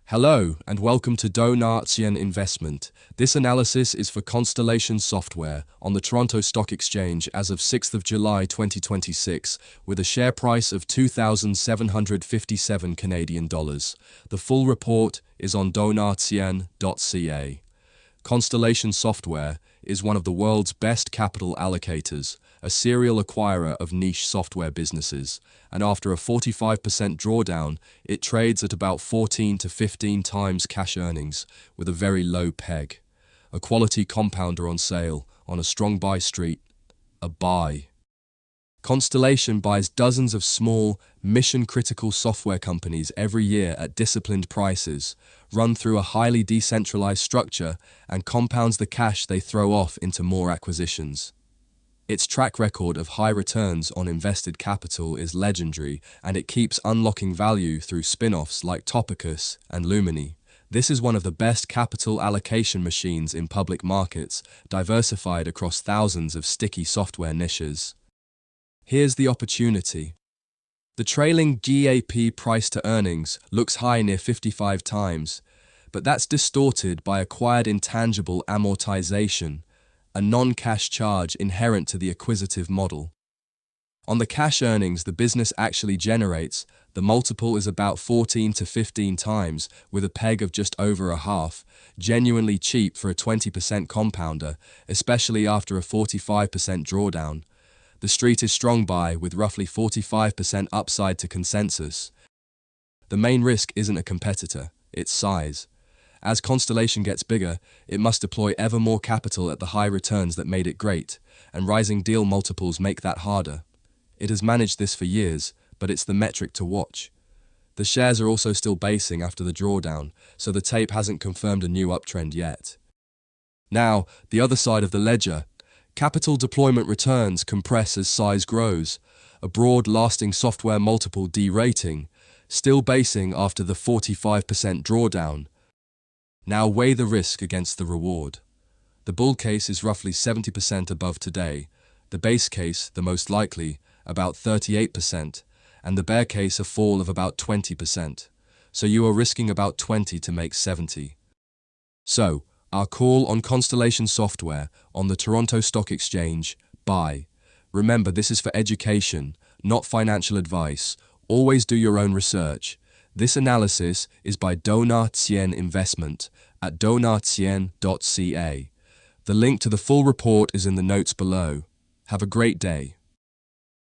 Hello and welcome to drawdown Investment. This analysis is for Constellation Software on the Toronto Stock Exchange as of 6th of July 2026 with a share price of 2,757 Canadian dollars. The full report is on drawdown.ca. Constellation Software is one of the world's best capital allocators, a serial acquirer of niche software businesses, and after a 45% drawdown, it trades at about 14 to 15 times cash earnings with a very low PEG. A quality compounder on sale on a strong buy street, a buy. Constellation buys dozens of small, mission-critical software companies every year at disciplined prices, run through a highly decentralized structure, and compounds the cash they throw off into more acquisitions. Its track record of high returns on invested capital is legendary, and it keeps unlocking value through spin-offs like Topicus and Lumini. This is one of the best capital allocation machines in public markets, diversified across thousands of sticky software niches. Here's the opportunity. The trailing GAAP price to earnings looks high near 55 times, but that's distorted by acquired intangible amortization, a non-cash charge inherent to the acquisitive model. On the cash earnings the business actually generates, the multiple is about 14 to 15 times with a PEG of just over a half, genuinely cheap for a 20% compounder, especially after a 45% drawdown. The street is strong buy with roughly 45% upside to consensus. The main risk isn't a competitor, it's size. As Constellation gets bigger, it must deploy ever more capital at the high returns that made it great, and rising deal multiples make that harder. It has managed this for years, but it's the metric to watch. The shares are also still basing after the drawdown, so the tape hasn't confirmed a new uptrend yet. Now, the other side of the ledger. Capital deployment returns compress as size grows, a broad lasting software multiple derating, still basing after the 45% drawdown. Now weigh the risk against the reward. The bull case is roughly 70% above today, the base case, the most likely, about 38%, and the bear case a fall of about 20%. So you are risking about 20 to make 70. So, our call on Constellation Software on the Toronto Stock Exchange, buy. Remember, this is for education, not financial advice. Always do your own research. This analysis is by drawdown Investment at drawdown.ca. The link to the full report is in the notes below. Have a great day.